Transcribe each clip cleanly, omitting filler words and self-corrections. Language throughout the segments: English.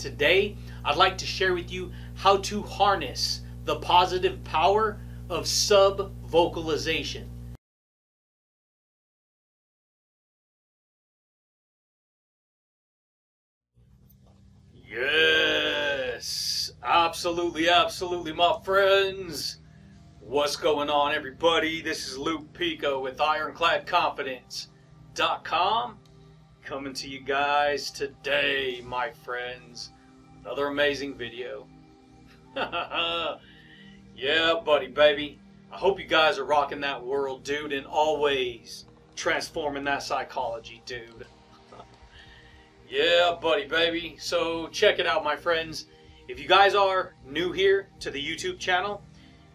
Today, I'd like to share with you how to harness the positive power of sub-vocalization. Yes, absolutely, my friends. What's going on, everybody? This is Luke Pico with IroncladConfidence.com coming to you guys today, my friends. Another amazing video. Yeah, buddy, baby. I hope you guys are rocking that world, dude, and always transforming that psychology, dude. Yeah, buddy, baby. So check it out, my friends. If you guys are new here to the YouTube channel,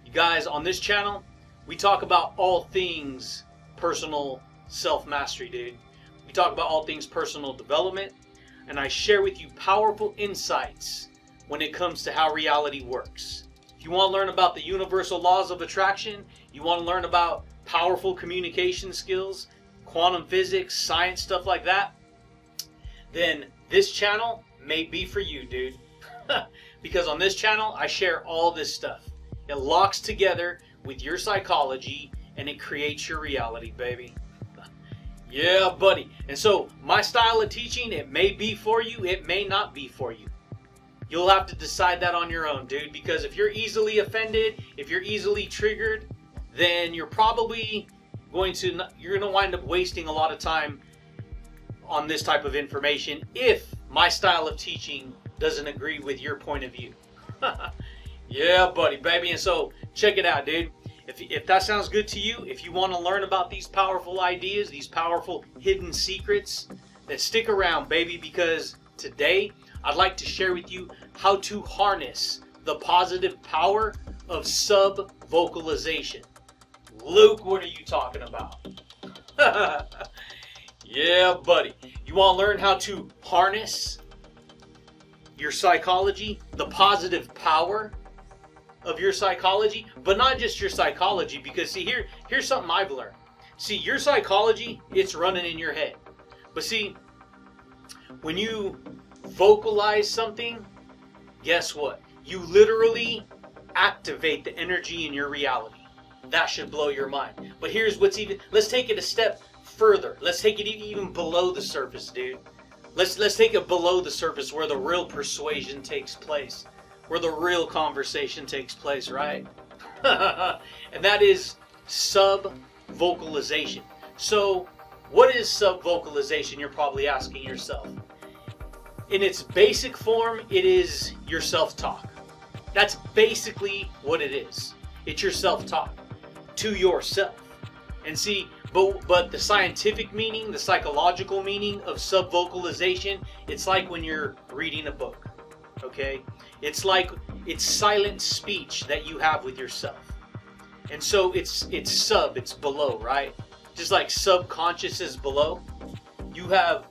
you guys, on this channel, we talk about all things personal self-mastery, dude. We talk about all things personal development, and I share with you powerful insights when it comes to how reality works. If you want to learn about the universal laws of attraction, you want to learn about powerful communication skills, quantum physics, science, stuff like that, then this channel may be for you, dude. Because on this channel, I share all this stuff. It locks together with your psychology and it creates your reality, baby. Yeah, buddy. And so my style of teaching, it may be for you, it may not be for you. You'll have to decide that on your own, dude. Because if you're easily offended, if you're easily triggered, then you're probably going to wind up wasting a lot of time on this type of information if my style of teaching doesn't agree with your point of view. Yeah, buddy, baby. And so check it out, dude. If that sounds good to you, if you want to learn about these powerful ideas, these powerful hidden secrets, then stick around, baby, because today I'd like to share with you how to harness the positive power of sub-vocalization. Luke, what are you talking about? Yeah, buddy. You want to learn how to harness your psychology, the positive power of your psychology, but not just your psychology, because see, here's something I've learned. See, your psychology, it's running in your head. But see, when you vocalize something, guess what? You literally activate the energy in your reality. That should blow your mind. But here's what's even, let's take it a step further. Let's take it even below the surface, dude. Let's take it below the surface where the real persuasion takes place, where the real conversation takes place, right? And that is sub-vocalization. So what is sub-vocalization, you're probably asking yourself. In its basic form, it is your self-talk. That's basically what it is. It's your self-talk to yourself. And see, but the scientific meaning, the psychological meaning of sub-vocalization, it's like when you're reading a book, okay? It's like, it's silent speech that you have with yourself. And so it's below, right? Just like subconscious is below. You have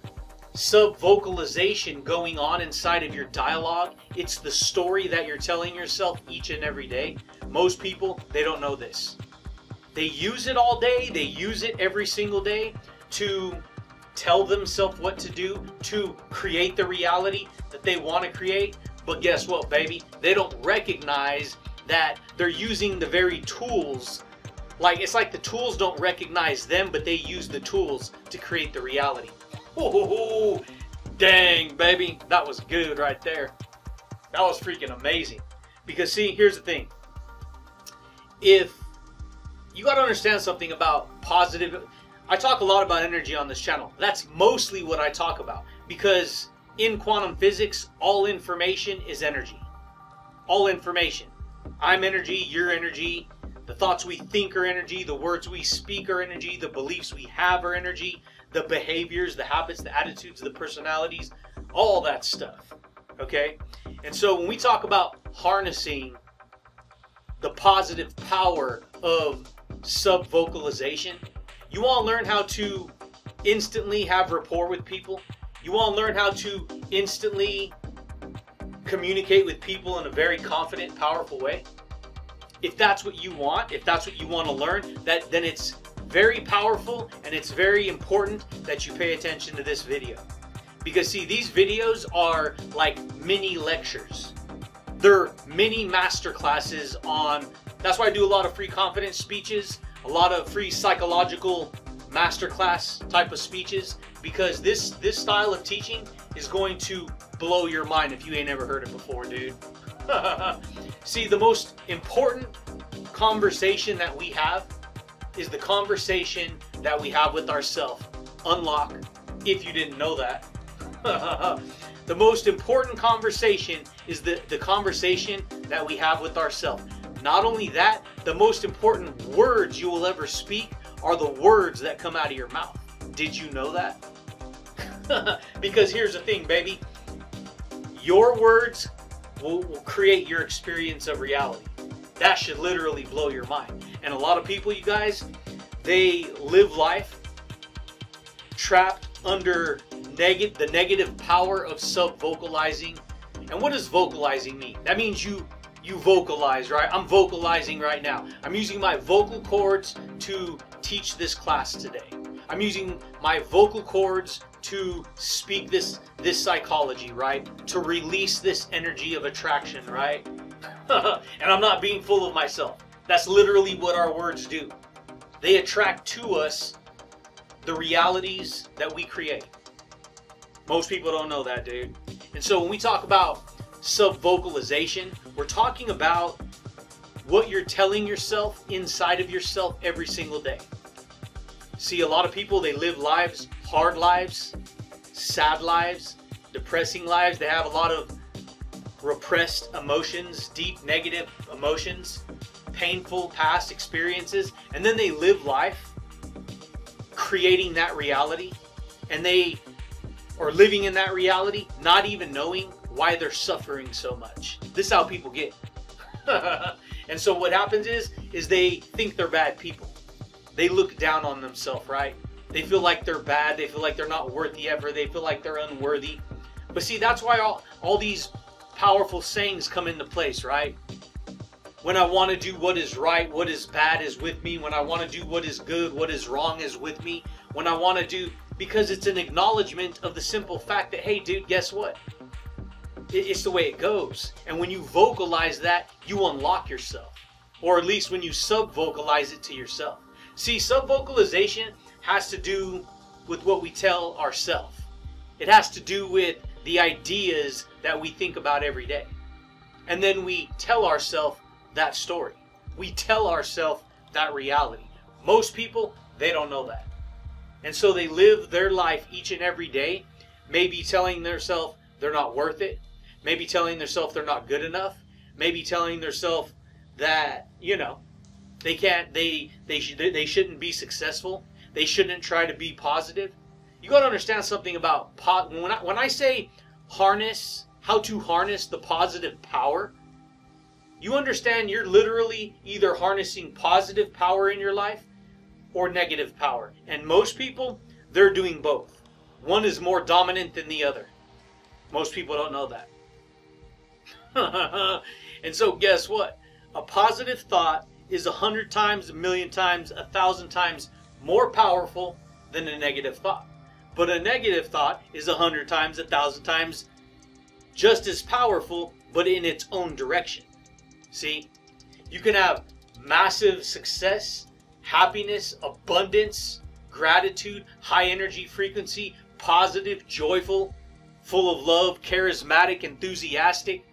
sub-vocalization going on inside of your dialogue. It's the story that you're telling yourself each and every day. Most people, they don't know this. They use it all day, they use it every single day to tell themselves what to do, to create the reality that they want to create. But guess what, baby? They don't recognize that they're using the very tools. Like, it's like the tools don't recognize them, but they use the tools to create the reality. Oh, dang, baby. That was good right there. That was freaking amazing. Because see, here's the thing. If you got to understand something about positive. I talk a lot about energy on this channel. That's mostly what I talk about. Because in quantum physics, all information is energy. All information. I'm energy, you're energy. The thoughts we think are energy. The words we speak are energy. The beliefs we have are energy. The behaviors, the habits, the attitudes, the personalities. All that stuff. Okay? And so when we talk about harnessing the positive power of sub-vocalization, you want to learn how to instantly have rapport with people. You want to learn how to instantly communicate with people in a very confident, powerful way. If that's what you want, if that's what you want to learn, then it's very powerful and it's very important that you pay attention to this video. Because see, these videos are like mini lectures. They're mini master classes on, that's why I do a lot of free confidence speeches, a lot of free psychological masterclass type of speeches, because this style of teaching is going to blow your mind if you ain't ever heard it before, dude. See, the most important conversation that we have is the conversation that we have with ourselves. Unlock, if you didn't know that. The most important conversation is the conversation that we have with ourselves. Not only that, the most important words you will ever speak are the words that come out of your mouth. Did you know that? Because here's the thing, baby. Your words will create your experience of reality. That should literally blow your mind. And a lot of people, you guys, they live life trapped under the negative power of sub-vocalizing. And what does vocalizing mean? That means you vocalize, right? I'm vocalizing right now. I'm using my vocal cords to teach this class today. I'm using my vocal cords to speak this psychology, right? To release this energy of attraction, right? And I'm not being full of myself. That's literally what our words do. They attract to us the realities that we create. Most people don't know that, dude. And so when we talk about sub-vocalization, we're talking about what you're telling yourself inside of yourself every single day. See, a lot of people, they live lives, hard lives, sad lives, depressing lives. They have a lot of repressed emotions, deep negative emotions, painful past experiences, and then they live life creating that reality, and they are living in that reality not even knowing why they're suffering so much. This is how people get. And so what happens is they think they're bad people. They look down on themselves, right? They feel like they're bad. They feel like they're not worthy ever. They feel like they're unworthy. But see, that's why all these powerful sayings come into place, right? When I want to do what is right, what is bad is with me. When I want to do what is good, what is wrong is with me. When I want to do, because it's an acknowledgement of the simple fact that, hey, dude, guess what? It's the way it goes. And when you vocalize that, you unlock yourself. Or at least when you sub-vocalize it to yourself. See, sub-vocalization has to do with what we tell ourselves. It has to do with the ideas that we think about every day. And then we tell ourselves that story. We tell ourselves that reality. Most people, they don't know that. And so they live their life each and every day, maybe telling themselves they're not worth it, maybe telling themselves they're not good enough, maybe telling themselves that, you know, they can't, they shouldn't be successful, they shouldn't try to be positive. You got to understand something about when I say harness, how to harness the positive power, you understand you're literally either harnessing positive power in your life or negative power. And most people, they're doing both. One is more dominant than the other. Most people don't know that. And so guess what? A positive thought is 100 times, 1,000,000 times, 1,000 times more powerful than a negative thought. But a negative thought is 100 times, 1,000 times just as powerful, but in its own direction. See, you can have massive success, happiness, abundance, gratitude, high energy frequency, positive, joyful, full of love, charismatic, enthusiastic.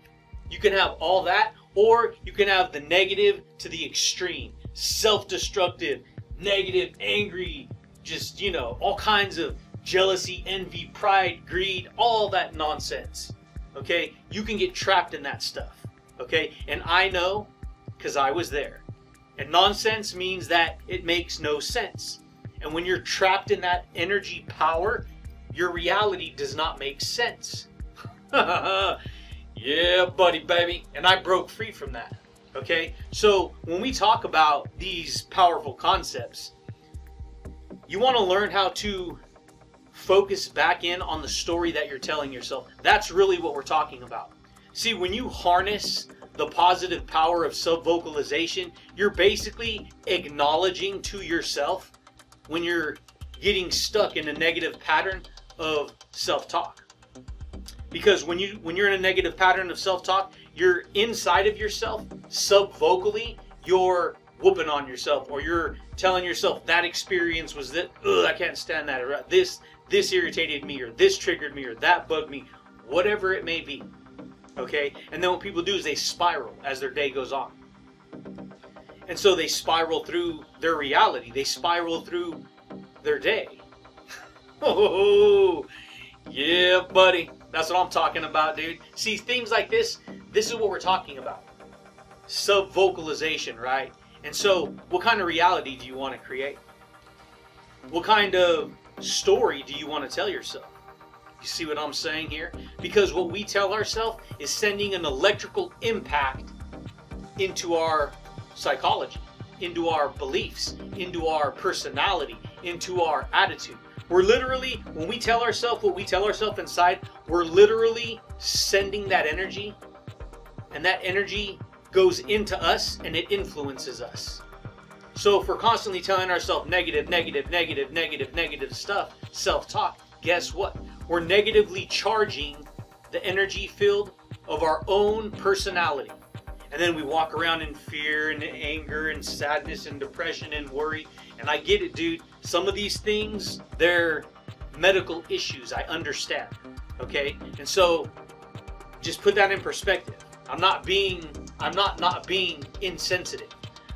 You can have all that, or you can have the negative to the extreme, self-destructive, negative, angry, just, you know, all kinds of jealousy, envy, pride, greed, all that nonsense. Okay? You can get trapped in that stuff. Okay? And I know, because I was there. And nonsense means that it makes no sense. And when you're trapped in that energy power, your reality does not make sense. Yeah, buddy, baby. And I broke free from that. Okay? So when we talk about these powerful concepts, you want to learn how to focus back in on the story that you're telling yourself. That's really what we're talking about. See, when you harness the positive power of sub-vocalization, you're basically acknowledging to yourself when you're getting stuck in a negative pattern of self-talk. Because when you're in a negative pattern of self-talk, you're inside of yourself, sub-vocally, you're whooping on yourself, or you're telling yourself that experience was that, ugh, I can't stand that, or this irritated me, or this triggered me, or that bugged me, whatever it may be. Okay? And then what people do is they spiral as their day goes on. And so they spiral through their reality. They spiral through their day. Oh, yeah, buddy. That's what I'm talking about, dude. See, things like this is what we're talking about. Sub-vocalization, right? And so, what kind of reality do you want to create? What kind of story do you want to tell yourself? You see what I'm saying here? Because what we tell ourselves is sending an electrical impact into our psychology, into our beliefs, into our personality, into our attitude. We're literally, when we tell ourselves what we tell ourselves inside, we're literally sending that energy, and that energy goes into us and it influences us. So if we're constantly telling ourselves negative stuff, self-talk, guess what? We're negatively charging the energy field of our own personality. And then we walk around in fear and anger and sadness and depression and worry. And I get it, dude. Some of these things, they're medical issues. I understand. Okay? And so just put that in perspective. I'm not being insensitive.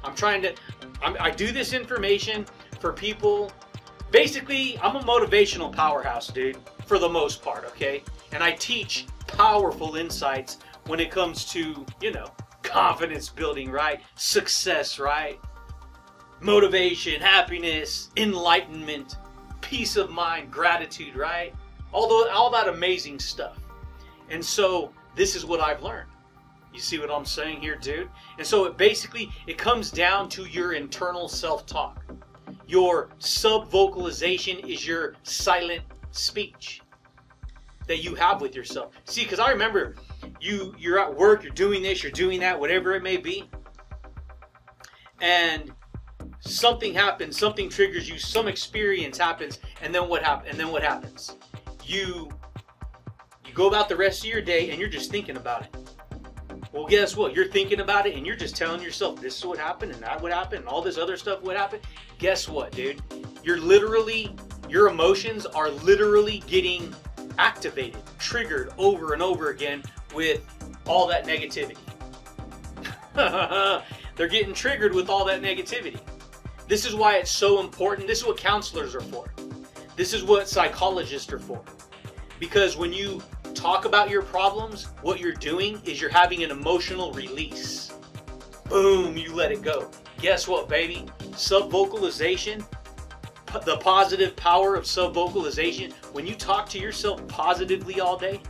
I do this information for people. Basically, I'm a motivational powerhouse, dude, for the most part, okay? And I teach powerful insights when it comes to, you know, confidence building, right? Success, right? Motivation, happiness, enlightenment, peace of mind, gratitude, right? All that amazing stuff. And so this is what I've learned. You see what I'm saying here, dude? And so it comes down to your internal self-talk. Your sub-vocalization is your silent speech that you have with yourself. See, because I remember you're at work, you're doing this, you're doing that, whatever it may be, and something happens, something triggers you, some experience happens, and then what happens? You go about the rest of your day and you're just thinking about it. Well, guess what? You're thinking about it and you're just telling yourself this is what happened and that would happen and all this other stuff would happen. Guess what, dude? Your emotions are literally getting activated, triggered over and over again with all that negativity. They're getting triggered with all that negativity. This is why it's so important. This is what counselors are for. This is what psychologists are for. Because when you talk about your problems, what you're doing is you're having an emotional release. Boom, you let it go. Guess what, baby? Sub-vocalization, the positive power of sub-vocalization, when you talk to yourself positively all day,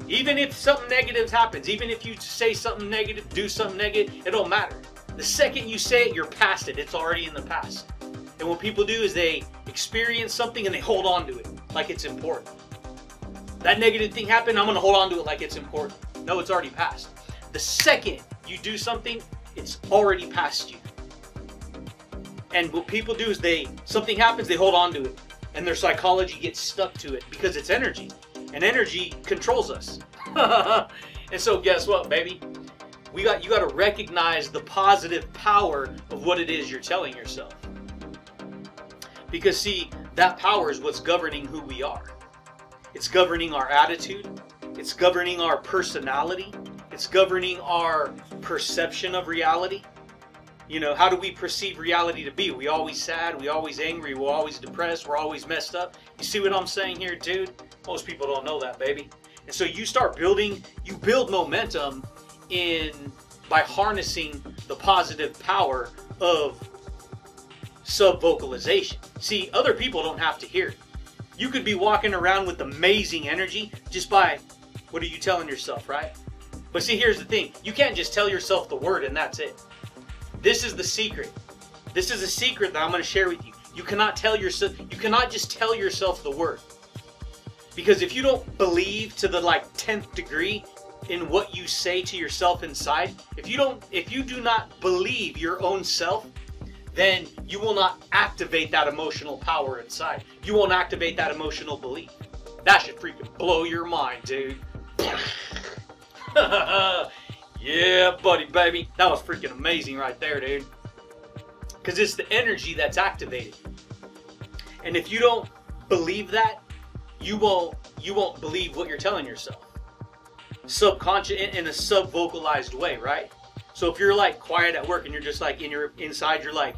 even if something negative happens, even if you say something negative, do something negative, it don't matter. The second you say it, you're past it. It's already in the past. And what people do is they experience something and they hold on to it like it's important. That negative thing happened, I'm going to hold on to it like it's important. No, it's already past. The second you do something, it's already past you. And what people do is something happens, they hold on to it. And their psychology gets stuck to it because it's energy. And energy controls us. And so guess what, baby? You got to recognize the positive power of what it is you're telling yourself. Because see, that power is what's governing who we are. It's governing our attitude. It's governing our personality. It's governing our perception of reality. You know, how do we perceive reality to be? Are we always sad? Are we always angry? We're always depressed? We're always messed up? You see what I'm saying here, dude? Most people don't know that, baby. And so you build momentum by harnessing the positive power of sub-vocalization. See, other people don't have to hear it. You could be walking around with amazing energy just by, what are you telling yourself, right? But see, here's the thing. You can't just tell yourself the word and that's it. This is the secret. This is a secret that I'm going to share with you. You cannot just tell yourself the word. Because if you don't believe to the 10th degree in what you say to yourself inside, if you do not believe your own self, then you will not activate that emotional power inside. You won't activate that emotional belief. That should freaking blow your mind, dude. Yeah, buddy, baby. That was freaking amazing right there, dude. Because it's the energy that's activated. And if you don't believe that, you won't believe what you're telling yourself. Subconscious, in a sub-vocalized way, right? So if you're like quiet at work and you're just like inside you're like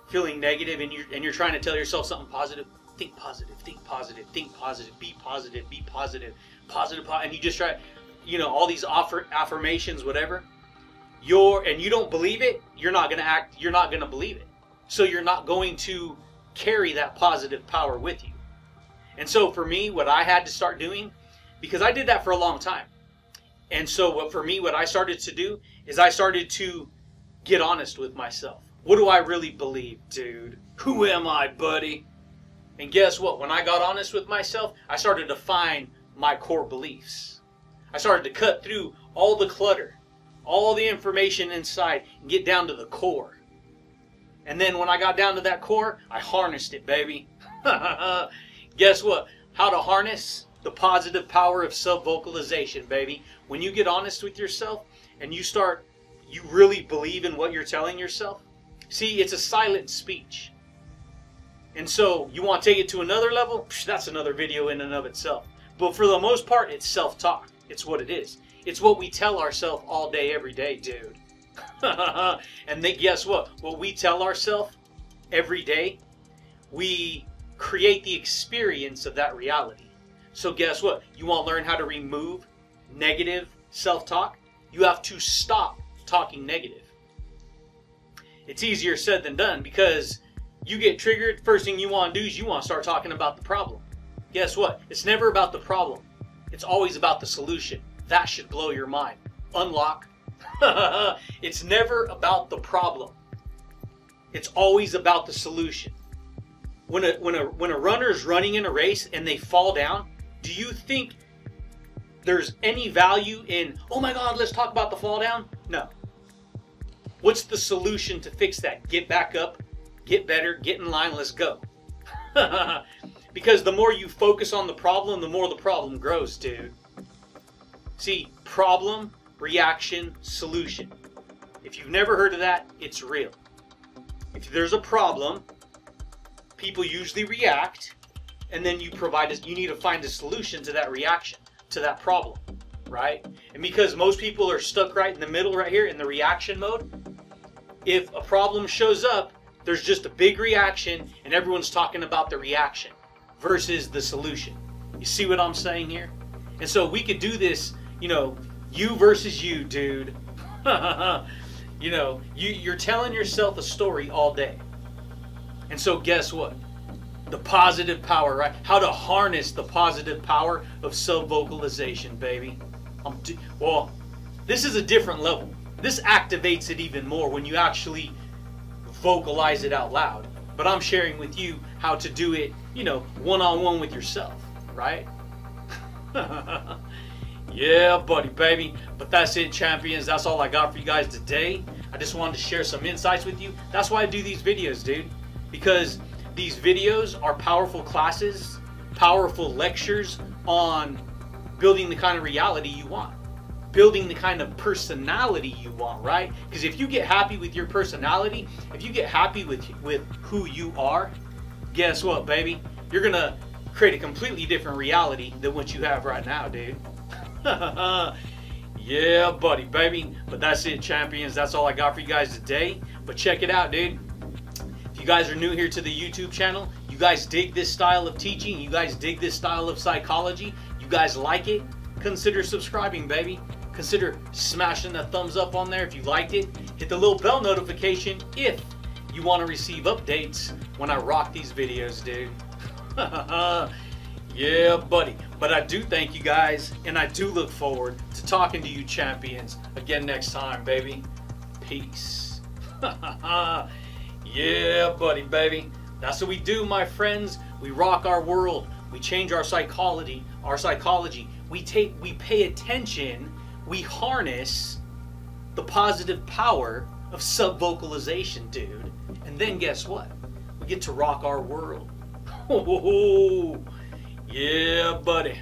feeling negative and you're trying to tell yourself something positive, think positive, think positive, think positive, be positive, be positive, positive, and you just try, you know, all these affirmations, whatever. And you don't believe it, you're not gonna believe it. So you're not going to carry that positive power with you. And so for me, what I had to start doing, because I did that for a long time. And so what I started to do is I started to get honest with myself. What do I really believe, dude? Who am I, buddy? And guess what? When I got honest with myself, I started to find my core beliefs. I started to cut through all the clutter, all the information inside, and get down to the core. And then when I got down to that core, I harnessed it, baby. Guess what? How to harness the positive power of sub-vocalization, baby. When you get honest with yourself and you really believe in what you're telling yourself. See, it's a silent speech. And so you want to take it to another level? That's another video in and of itself. But for the most part, it's self-talk. It's what it is. It's what we tell ourselves all day, every day, dude. And then guess what? What we tell ourselves every day, we create the experience of that reality. So guess what? You want to learn how to remove negative self-talk? You have to stop talking negative. It's easier said than done because you get triggered. First thing you want to do is you want to start talking about the problem. Guess what? It's never about the problem. It's always about the solution. That should blow your mind. Unlock. It's never about the problem. It's always about the solution. When a runner is running in a race and they fall down, do you think there's any value in, oh my God, let's talk about the fall down? No. What's the solution to fix that? Get back up, get better, get in line, let's go. Because the more you focus on the problem, the more the problem grows, dude. See, problem, reaction, solution. If you've never heard of that, it's real. If there's a problem, people usually react, and then you need to find a solution to that reaction, to that problem, right? And because most people are stuck right in the middle right here in the reaction mode, if a problem shows up, there's just a big reaction and everyone's talking about the reaction versus the solution. You see what I'm saying here? And so we could do this, you know, you versus you, dude. You know, you're telling yourself a story all day. And so guess what? The positive power, right? How to harness the positive power of sub-vocalization, baby. Well, this is a different level. This activates it even more when you actually vocalize it out loud. But I'm sharing with you how to do it, you know, one-on-one with yourself, right? Yeah, buddy, baby. But that's it, champions. That's all I got for you guys today. I just wanted to share some insights with you. That's why I do these videos, dude. Because these videos are powerful classes, powerful lectures on building the kind of reality you want. Building the kind of personality you want, right? Because if you get happy with your personality, if you get happy with who you are, guess what, baby? You're going to create a completely different reality than what you have right now, dude. Yeah, buddy, baby. But that's it, champions. That's all I got for you guys today. But check it out, dude. If you guys are new here to the YouTube channel, you guys dig this style of teaching, you guys dig this style of psychology, you guys like it, consider subscribing, baby. Consider smashing that thumbs up on there if you liked it. Hit the little bell notification if you want to receive updates when I rock these videos, dude. Yeah, buddy. But I do thank you guys, and I do look forward to talking to you champions again next time, baby. Peace. Yeah, buddy, baby. That's what we do, my friends. We rock our world. We change our psychology. We pay attention. We harness the positive power of sub-vocalization, dude. And then guess what? We get to rock our world. Oh, Yeah, buddy.